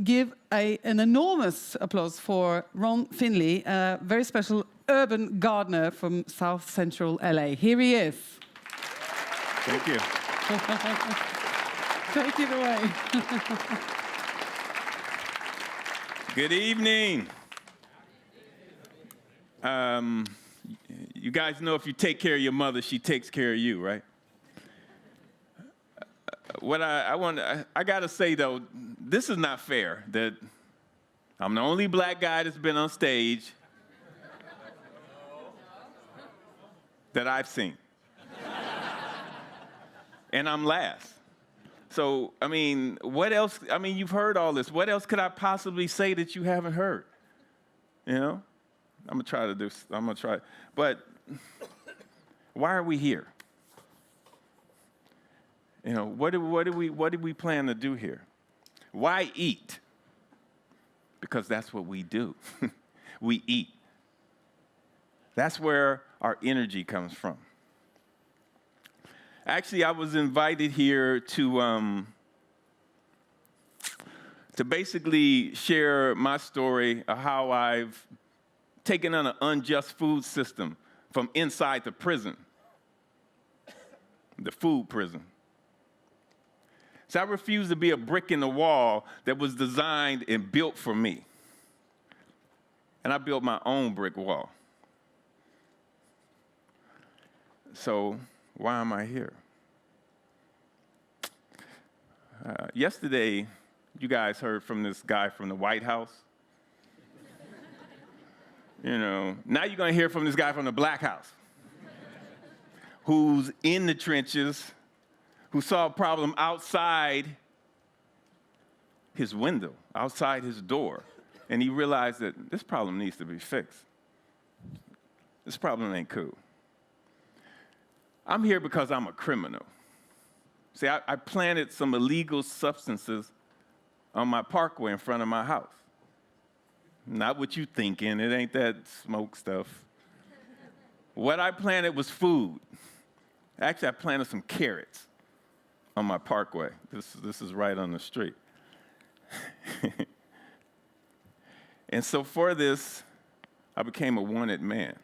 give an enormous applause for Ron Finley, a very special urban gardener from South Central LA. Here he is. Thank you. Take it away. Good evening. You guys know if you take care of your mother, she takes care of you, right? What I gotta say though, this is not fair that I'm the only black guy that's been on stage that I've seen. And I'm last. So, I mean, what else? I mean, you've heard all this. What else could I possibly say that you haven't heard? You know? I'm gonna try to do, I'm gonna try. But why are we here? You know, what do we plan to do here? Why eat? Because that's what we do. We eat. That's where our energy comes from. Actually, I was invited here to basically share my story of how I've taken on an unjust food system from inside the prison, the food prison. So I refuse to be a brick in the wall that was designed and built for me. And I built my own brick wall. So why am I here? Yesterday, you guys heard from this guy from the White House. You know, now you're going to hear from this guy from the Black House, who's in the trenches, who saw a problem outside his window, outside his door, and he realized that this problem needs to be fixed. This problem ain't cool. I'm here because I'm a criminal. See, I planted some illegal substances on my parkway in front of my house. Not what you thinking, it ain't that smoke stuff. What I planted was food. Actually, I planted some carrots on my parkway. This is right on the street. And so for this, I became a wanted man.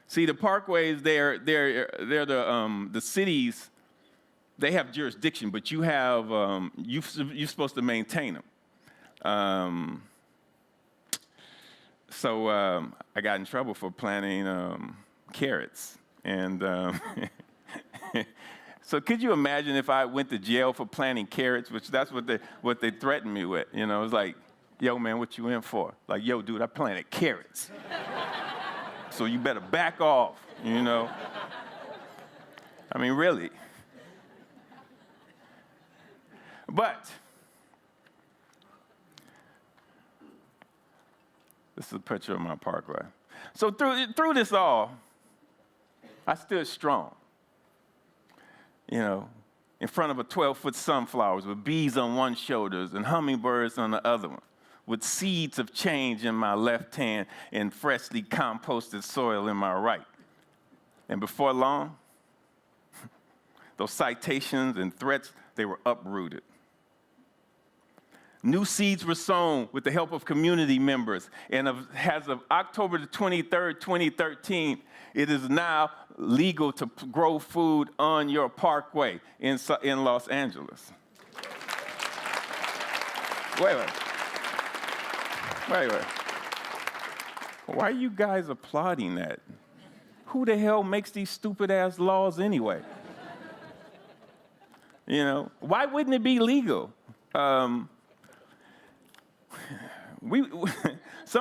See, the parkways, they're the cities, they have jurisdiction, but you have, you're supposed to maintain them. So I got in trouble for planting carrots. And so could you imagine if I went to jail for planting carrots, which that's what they threatened me with. You know, it was like, yo, man, what you in for? Like, yo, dude, I planted carrots. So you better back off, you know? I mean, really. But this is a picture of my parkway. So through this all, I stood strong. You know, in front of a 12-foot sunflowers with bees on one shoulder and hummingbirds on the other one, with seeds of change in my left hand and freshly composted soil in my right. And before long, those citations and threats, they were uprooted. New seeds were sown with the help of community members. And as of October the 23rd, 2013, it is now legal to grow food on your parkway in Los Angeles. Wait. Why are you guys applauding that? Who the hell makes these stupid-ass laws anyway? You know, why wouldn't it be legal? Some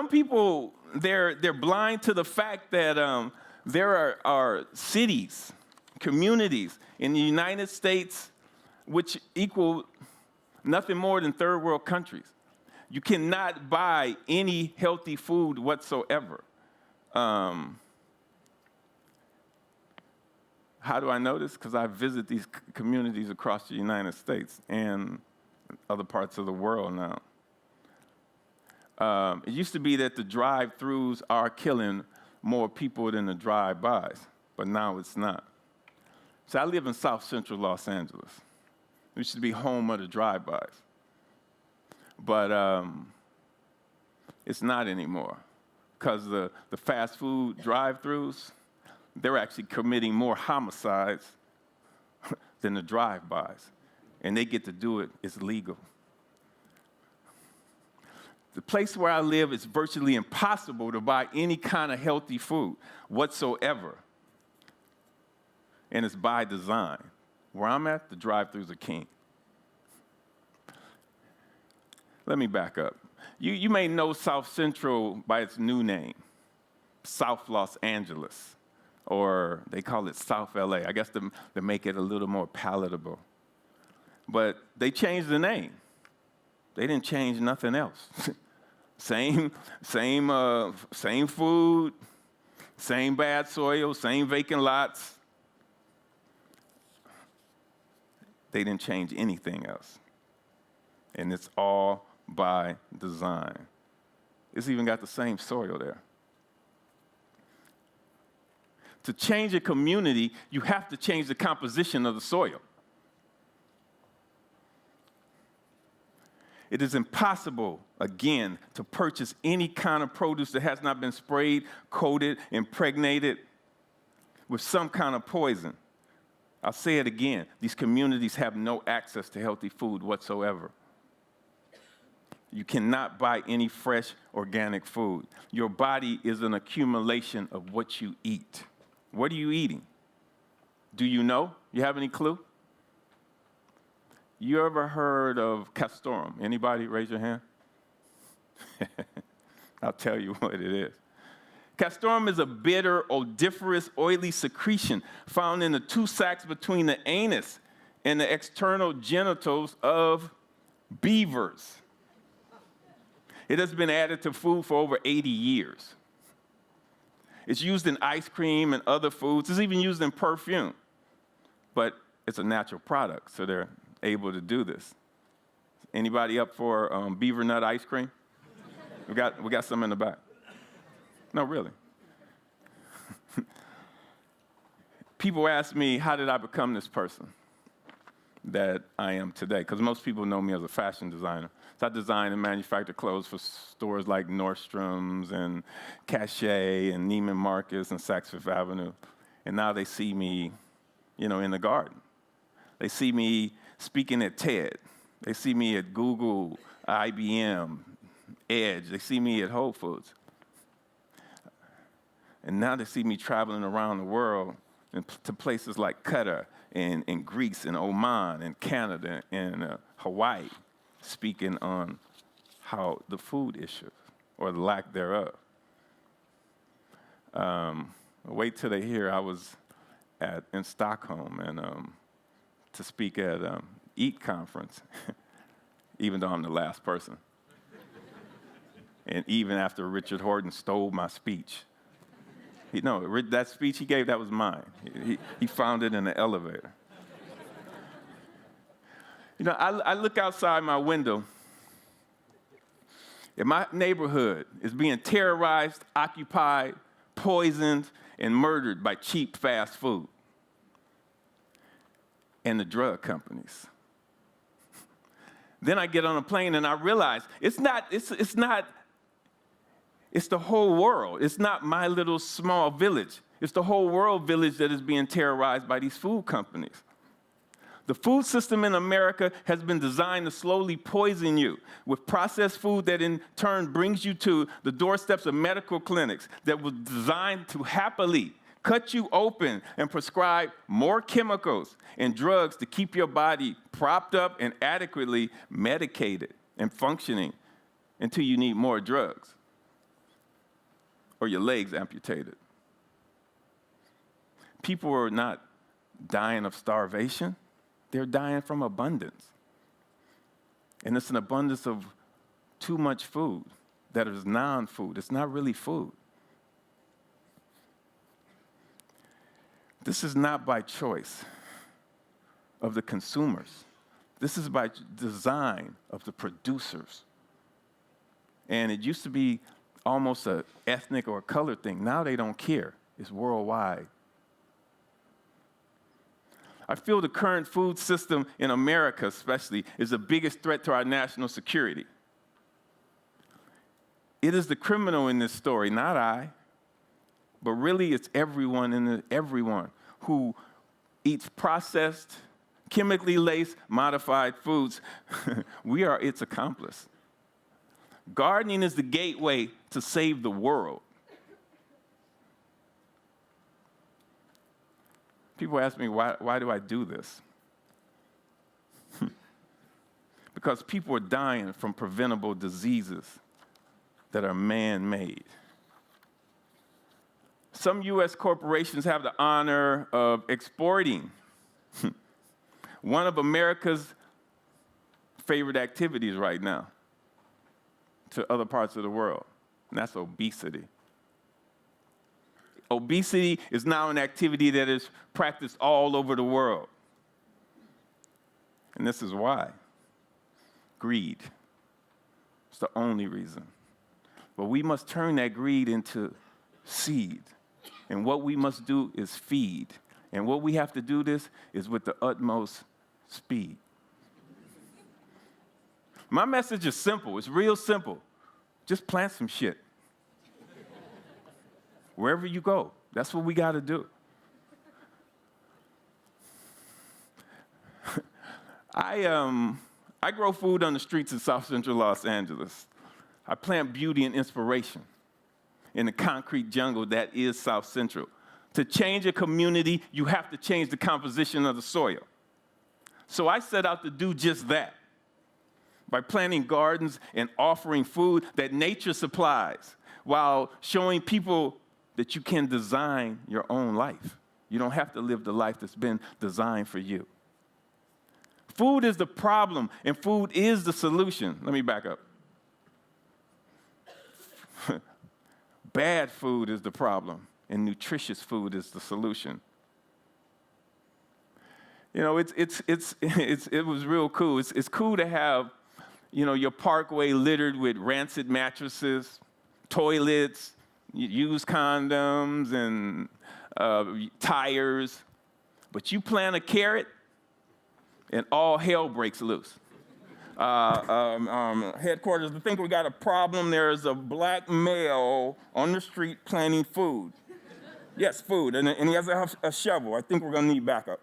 people, they're blind to the fact that there are cities, communities in the United States which equal nothing more than third world countries. You cannot buy any healthy food whatsoever. How do I know this? Because I visit these communities across the United States and other parts of the world now. It used to be that the drive-thrus are killing more people than the drive-bys, but now it's not. So I live in South Central Los Angeles. It used to be home of the drive-bys. But it's not anymore, because the fast food drive-thrus, they're actually committing more homicides than the drive-bys. And they get to do it, it's legal. The place where I live, it's virtually impossible to buy any kind of healthy food whatsoever. And it's by design. Where I'm at, the drive-thrus are king. Let me back up. You may know South Central by its new name, South Los Angeles, or they call it South LA. I guess to make it a little more palatable. But they changed the name. They didn't change nothing else. Same food, same bad soil, same vacant lots. They didn't change anything else. And it's all by design. It's even got the same soil there. To change a community, you have to change the composition of the soil. It is impossible, again, to purchase any kind of produce that has not been sprayed, coated, impregnated with some kind of poison. I'll say it again. These communities have no access to healthy food whatsoever. You cannot buy any fresh, organic food. Your body is an accumulation of what you eat. What are you eating? Do you know? You have any clue? You ever heard of castoreum? Anybody raise your hand? I'll tell you what it is. Castoreum is a bitter, odoriferous, oily secretion found in the two sacs between the anus and the external genitals of beavers. It has been added to food for over 80 years. It's used in ice cream and other foods. It's even used in perfume. But it's a natural product, so they're able to do this. Anybody up for beaver nut ice cream? We got some in the back. No, really. People ask me, how did I become this person that I am today? Because most people know me as a fashion designer. So I design and manufacture clothes for stores like Nordstrom's and Cachet and Neiman Marcus and Saks Fifth Avenue. And now they see me, in the garden. They see me speaking at TED. They see me at Google, IBM, Edge. They see me at Whole Foods. And now they see me traveling around the world to places like Qatar and Greece and Oman and Canada and Hawaii, speaking on how the food issue or the lack thereof. Wait till they hear I was in Stockholm and to speak at EAT conference, even though I'm the last person. And even after Richard Horton stole my speech. That speech he gave, that was mine. He found it in the elevator. I look outside my window, and my neighborhood is being terrorized, occupied, poisoned, and murdered by cheap fast food and the drug companies. Then I get on a plane and I realize it's the whole world. It's not my little small village. It's the whole world village that is being terrorized by these food companies. The food system in America has been designed to slowly poison you with processed food that in turn brings you to the doorsteps of medical clinics that were designed to happily cut you open and prescribe more chemicals and drugs to keep your body propped up and adequately medicated and functioning until you need more drugs or your legs amputated. People are not dying of starvation. They're dying from abundance. And it's an abundance of too much food that is non-food. It's not really food. This is not by choice of the consumers. This is by design of the producers. And it used to be almost an ethnic or a color thing. Now they don't care. It's worldwide. I feel the current food system in America especially is the biggest threat to our national security. It is the criminal in this story, not I, but really it's everyone who eats processed, chemically laced, modified foods. We are its accomplice. Gardening is the gateway to save the world. People ask me, why do I do this? Because people are dying from preventable diseases that are man-made. Some U.S. corporations have the honor of exporting one of America's favorite activities right now to other parts of the world, and that's obesity. Obesity is now an activity that is practiced all over the world. And this is why. Greed. It's the only reason. But we must turn that greed into seed. And what we must do is feed. And what we have to do this is with the utmost speed. My message is simple. It's real simple. Just plant some shit. Wherever you go, that's what we got to do. I grow food on the streets of South Central Los Angeles. I plant beauty and inspiration in the concrete jungle that is South Central. To change a community, you have to change the composition of the soil. So I set out to do just that by planting gardens and offering food that nature supplies while showing people that you can design your own life. You don't have to live the life that's been designed for you. Food is the problem, and food is the solution. Let me back up. Bad food is the problem, and nutritious food is the solution. You know, it was real cool. It's cool to have, you know, your parkway littered with rancid mattresses, toilets, used condoms, and tires. But you plant a carrot, and all hell breaks loose. Headquarters, I think we got a problem. There's a black male on the street planting food. Yes, food, and he has a shovel. I think we're gonna need backup.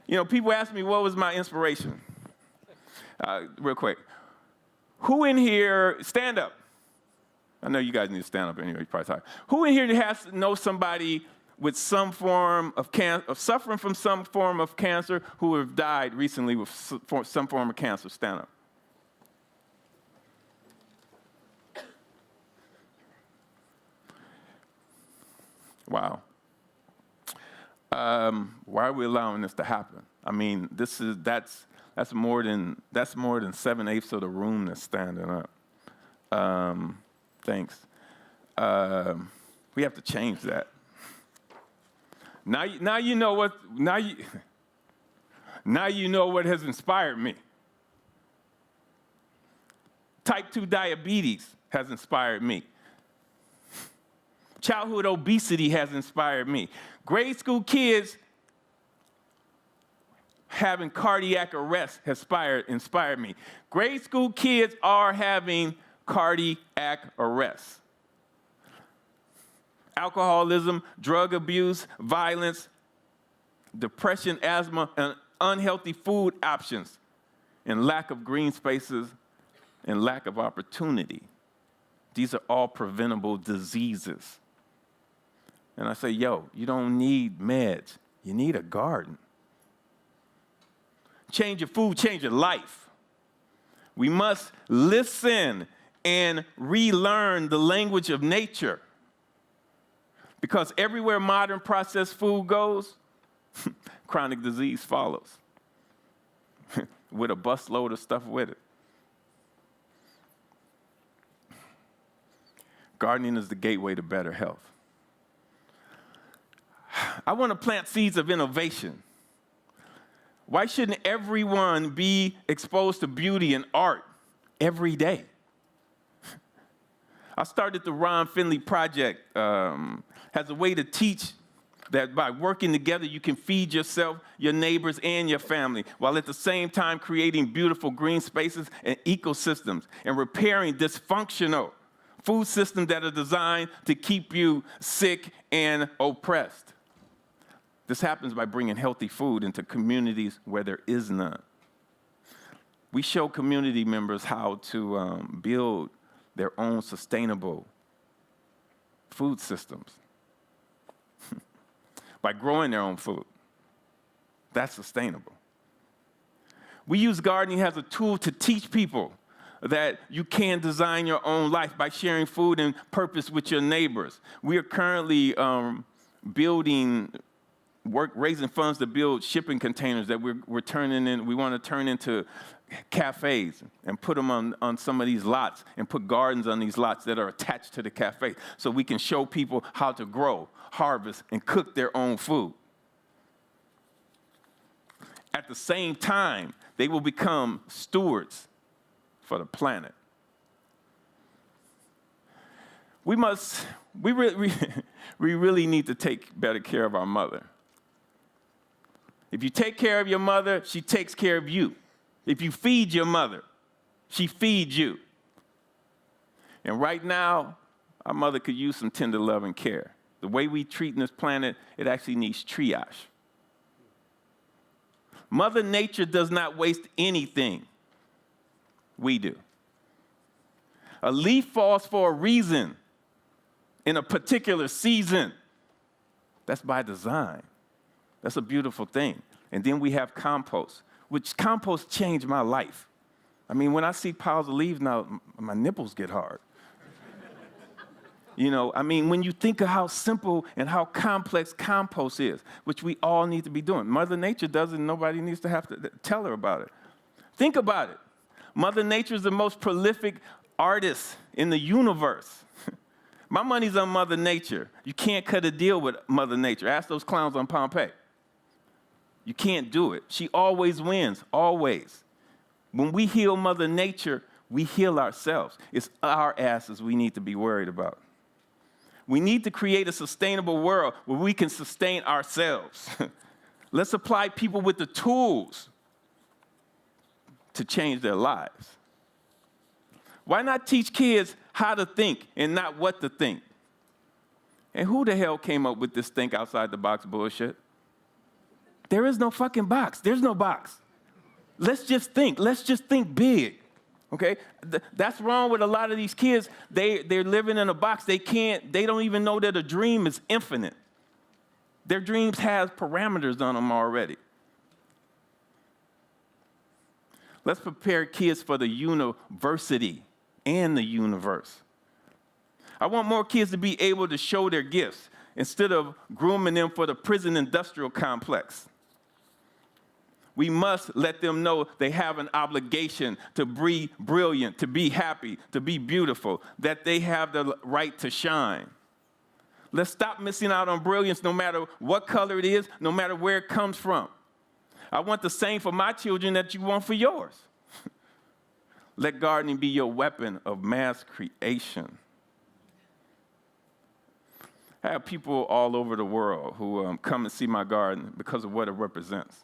You know, people ask me, what was my inspiration? Real quick. Who in here, stand up. I know you guys need to stand up anyway, you're probably tired. Who in here has to know somebody with some form of suffering from some form of cancer who have died recently with some form of cancer? Stand up. Wow. Why are we allowing this to happen? I mean, that's more than 7/8 of the room that's standing up. Thanks. We have to change that. Now you know what. Now you know what has inspired me. Type 2 diabetes has inspired me. Childhood obesity has inspired me. Grade school kids having cardiac arrest has inspired me. Grade school kids are having cardiac arrest. Alcoholism, drug abuse, violence, depression, asthma, and unhealthy food options, and lack of green spaces and lack of opportunity. These are all preventable diseases. And I say, yo, you don't need meds. You need a garden. Change your food, change your life. We must listen and relearn the language of nature. Because everywhere modern processed food goes, chronic disease follows with a busload of stuff with it. Gardening is the gateway to better health. I want to plant seeds of innovation. Why shouldn't everyone be exposed to beauty and art every day? I started the Ron Finley Project as a way to teach that by working together, you can feed yourself, your neighbors, and your family, while at the same time creating beautiful green spaces and ecosystems and repairing dysfunctional food systems that are designed to keep you sick and oppressed. This happens by bringing healthy food into communities where there is none. We show community members how to build their own sustainable food systems by growing their own food. That's sustainable. We use gardening as a tool to teach people that you can design your own life by sharing food and purpose with your neighbors. We are currently raising funds to build shipping containers that we're turning in. We want to turn into cafes and put them on some of these lots and put gardens on these lots that are attached to the cafe so we can show people how to grow, harvest, and cook their own food. At the same time, they will become stewards for the planet. We really need to take better care of our mother. If you take care of your mother, she takes care of you. If you feed your mother, she feeds you. And right now, our mother could use some tender love and care. The way we treat this planet, it actually needs triage. Mother Nature does not waste anything. We do. A leaf falls for a reason in a particular season. That's by design. That's a beautiful thing. And then we have compost, which compost changed my life. I mean, when I see piles of leaves now, my nipples get hard. You know, I mean, when you think of how simple and how complex compost is, which we all need to be doing. Mother Nature does it, and nobody needs to have to tell her about it. Think about it. Mother Nature is the most prolific artist in the universe. My money's on Mother Nature. You can't cut a deal with Mother Nature. Ask those clowns on Pompeii. You can't do it. She always wins, always. When we heal Mother Nature, we heal ourselves. It's our asses we need to be worried about. We need to create a sustainable world where we can sustain ourselves. Let's supply people with the tools to change their lives. Why not teach kids how to think and not what to think? And who the hell came up with this think outside the box bullshit? There is no fucking box. There's no box. Let's just think. Let's just think big. Okay? That's wrong with a lot of these kids. They're living in a box. They don't even know that a dream is infinite. Their dreams have parameters on them already. Let's prepare kids for the university and the universe. I want more kids to be able to show their gifts instead of grooming them for the prison industrial complex. We must let them know they have an obligation to be brilliant, to be happy, to be beautiful, that they have the right to shine. Let's stop missing out on brilliance no matter what color it is, no matter where it comes from. I want the same for my children that you want for yours. Let gardening be your weapon of mass creation. I have people all over the world who come and see my garden because of what it represents.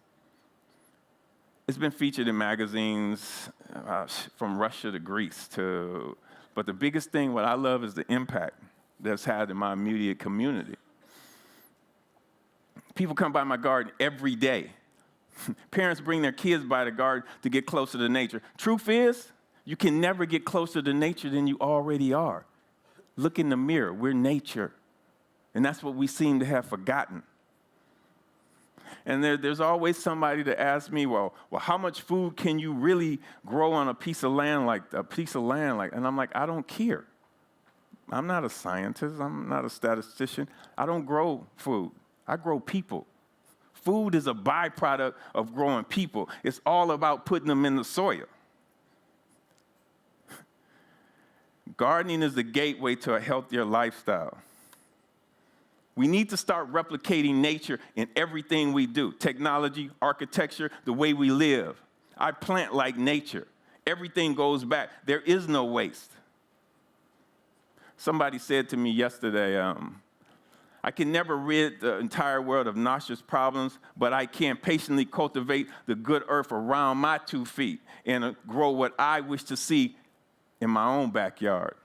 It's been featured in magazines from Russia to Greece but the biggest thing, what I love, is the impact that's had in my immediate community. People come by my garden every day. Parents bring their kids by the garden to get closer to nature. Truth is, you can never get closer to nature than you already are. Look in the mirror, we're nature. And that's what we seem to have forgotten. And there's always somebody to ask me, well, how much food can you really grow on a piece of land like? And I'm like, I don't care. I'm not a scientist. I'm not a statistician. I don't grow food. I grow people. Food is a byproduct of growing people. It's all about putting them in the soil. Gardening is the gateway to a healthier lifestyle. We need to start replicating nature in everything we do. Technology, architecture, the way we live. I plant like nature. Everything goes back. There is no waste. Somebody said to me yesterday, I can never rid the entire world of noxious problems, but I can patiently cultivate the good earth around my 2 feet and grow what I wish to see in my own backyard,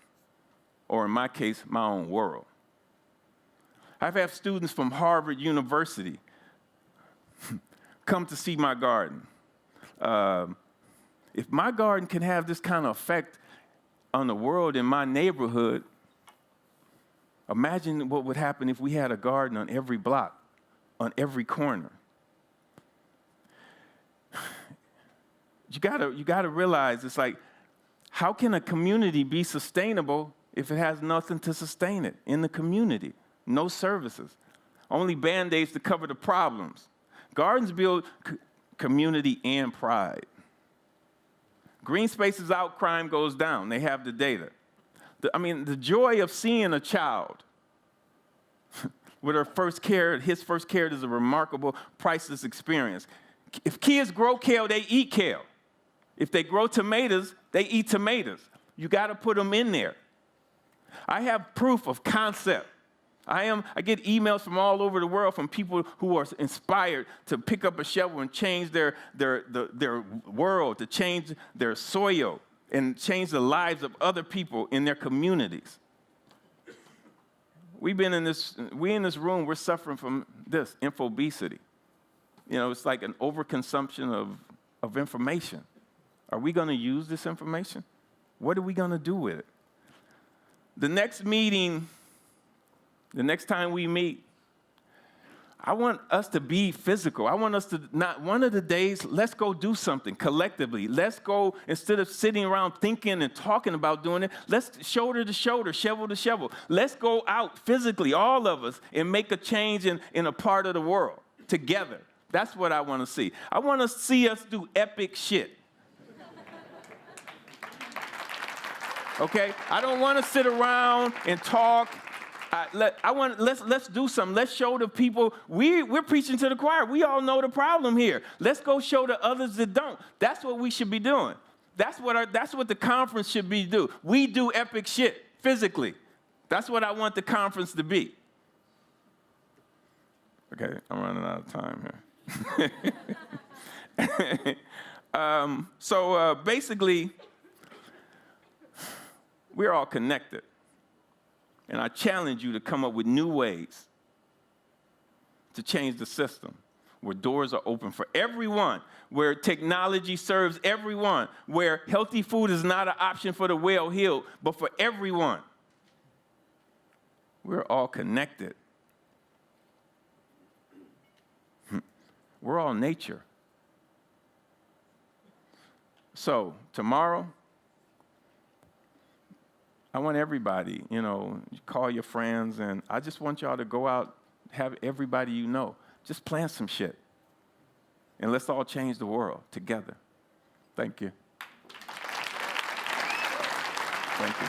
or in my case, my own world. I've had students from Harvard University come to see my garden. If my garden can have this kind of effect on the world in my neighborhood, imagine what would happen if we had a garden on every block, on every corner. You gotta realize, it's like, how can a community be sustainable if it has nothing to sustain it in the community? No services, only Band-Aids to cover the problems. Gardens build community and pride. Green spaces out, crime goes down. They have the data. The joy of seeing a child with her first carrot, his first carrot, is a remarkable, priceless experience. If kids grow kale, they eat kale. If they grow tomatoes, they eat tomatoes. You got to put them in there. I have proof of concept. I get emails from all over the world from people who are inspired to pick up a shovel and change their world, to change their soil, and change the lives of other people in their communities. We in this room, we're suffering from this, infobesity. It's like an overconsumption of information. Are we going to use this information? What are we going to do with it? The next time we meet, I want us to be physical. I want us to one of the days, let's go do something collectively. Let's go, instead of sitting around thinking and talking about doing it, let's shoulder to shoulder, shovel to shovel. Let's go out physically, all of us, and make a change in a part of the world together. That's what I want to see. I want to see us do epic shit. Okay? I don't want to sit around and talk. Let's do something. Let's show the people, we're preaching to the choir. We all know the problem here. Let's go show the others that don't. That's what we should be doing. That's what the conference should be do. We do epic shit physically. That's what I want the conference to be. Okay, I'm running out of time here. Basically, we're all connected. And I challenge you to come up with new ways to change the system, where doors are open for everyone, where technology serves everyone, where healthy food is not an option for the well-heeled, but for everyone. We're all connected. We're all nature. So tomorrow, I want everybody, call your friends, and I just want y'all to go out, have everybody you know, just plant some shit. And let's all change the world together. Thank you. Thank you.